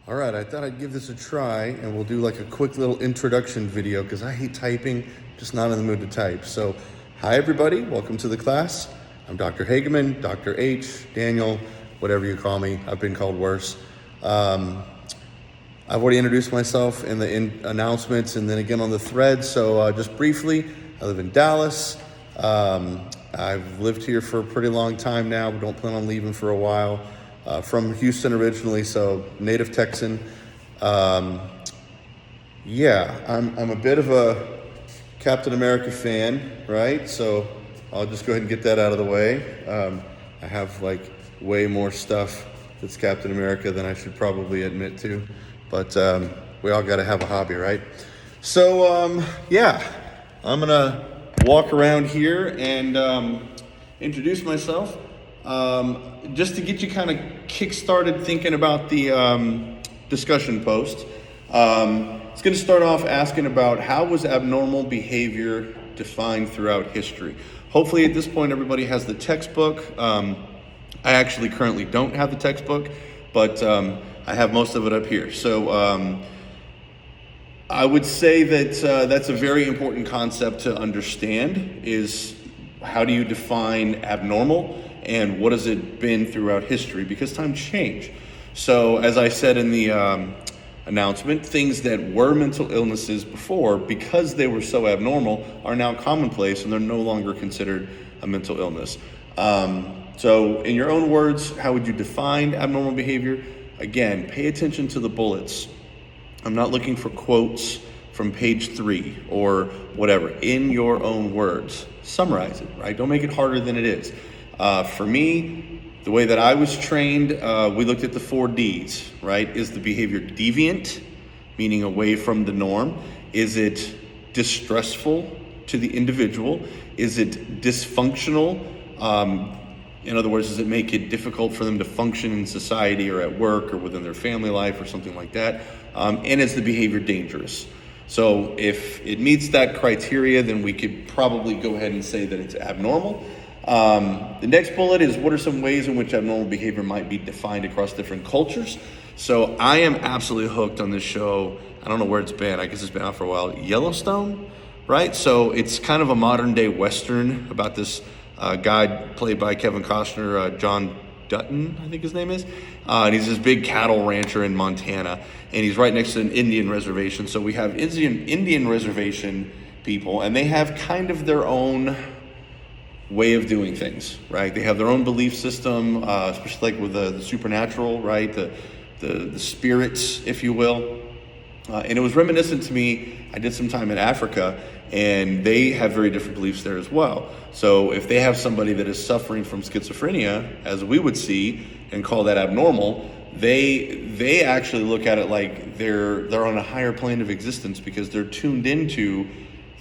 All right, I thought I'd give this a try, and we'll do like a quick little introduction video because I hate typing, just not in the mood to type. So, hi everybody, welcome to the class. I'm Dr. Hageman, Dr. H, Daniel, whatever you call me. I've been called worse. I've already introduced myself in the announcements and then again on the thread. So just briefly, I live in Dallas. I've lived here for a pretty long time now, but don't plan on leaving for a while. From Houston originally, so native Texan. I'm a bit of a Captain America fan, right? So I'll just go ahead and get that out of the way. I have like way more stuff that's Captain America than I should probably admit to, but we all got to have a hobby, right? So I'm gonna walk around here and introduce myself. Just to get you kind of kick-started thinking about the discussion post, it's going to start off asking about how was abnormal behavior defined throughout history. Hopefully at this point everybody has the textbook. I actually currently don't have the textbook, but I have most of it up here. So I would say that that's a very important concept to understand is how do you define abnormal? And what has it been throughout history? Because times change. So as I said in the announcement, things that were mental illnesses before, because they were so abnormal, are now commonplace and they're no longer considered a mental illness. So in your own words, how would you define abnormal behavior? Again, pay attention to the bullets. I'm not looking for quotes from page 3 or whatever. In your own words, summarize it, right? Don't make it harder than it is. For me, the way that I was trained, we looked at the 4 Ds, right? Is the behavior deviant, meaning away from the norm? Is it distressful to the individual? Is it dysfunctional? In other words, does it make it difficult for them to function in society or at work or within their family life or something like that? And is the behavior dangerous? So if it meets that criteria, then we could probably go ahead and say that it's abnormal. The next bullet is what are some ways in which abnormal behavior might be defined across different cultures? So I am absolutely hooked on this show. I don't know where it's been. I guess it's been out for a while. Yellowstone, right? So it's kind of a modern day Western about this guy played by Kevin Costner, John Dutton, I think his name is. And he's this big cattle rancher in Montana. And he's right next to an Indian reservation. So we have Indian reservation people, and they have kind of their own way of doing things, right? They have their own belief system, especially like with the supernatural, right? The spirits, if you will. And it was reminiscent to me, I did some time in Africa, and they have very different beliefs there as well. So if they have somebody that is suffering from schizophrenia, as we would see, and call that abnormal, they actually look at it like they're on a higher plane of existence because they're tuned into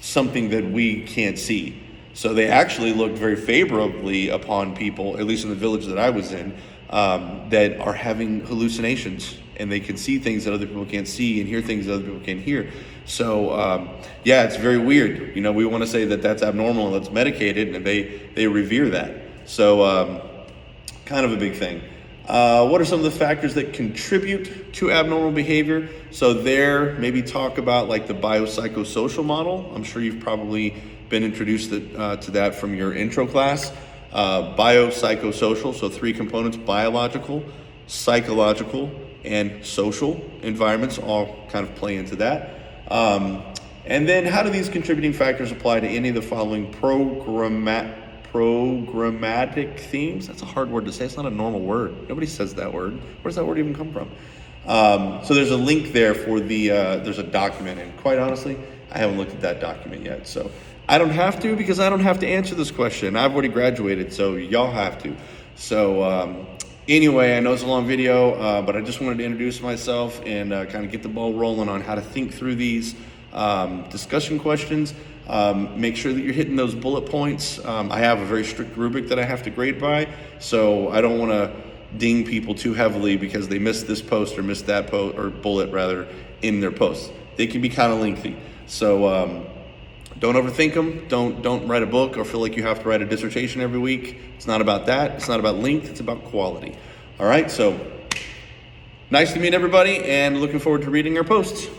something that we can't see. So they actually looked very favorably upon people, at least in the village that I was in, that are having hallucinations, and they can see things that other people can't see and hear things that other people can't hear. So it's very weird. You know, we want to say that that's abnormal and that's medicated, and they revere that. So kind of a big thing. What are some of the factors that contribute to abnormal behavior? So there, maybe talk about like the biopsychosocial model. I'm sure you've probably been introduced to that from your intro class. Biopsychosocial, so 3 components: biological, psychological, and social environments all kind of play into that. And then how do these contributing factors apply to any of the following programmatic themes? That's a hard word to say. It's not a normal word. Nobody says that word. Where does that word even come from? So there's a link there for there's a document, and quite honestly, I haven't looked at that document yet. So I don't have to, because I don't have to answer this question. I've already graduated, so y'all have to. So anyway, I know it's a long video, but I just wanted to introduce myself and kind of get the ball rolling on how to think through these discussion questions. Make sure that you're hitting those bullet points. I have a very strict rubric that I have to grade by, so I don't want to ding people too heavily because they missed this post or missed that post, or bullet rather, in their posts. They can be kind of lengthy. So don't overthink them. Don't write a book or feel like you have to write a dissertation every week. It's not about that. It's not about length. It's about quality. All right, so nice to meet everybody, and looking forward to reading our posts.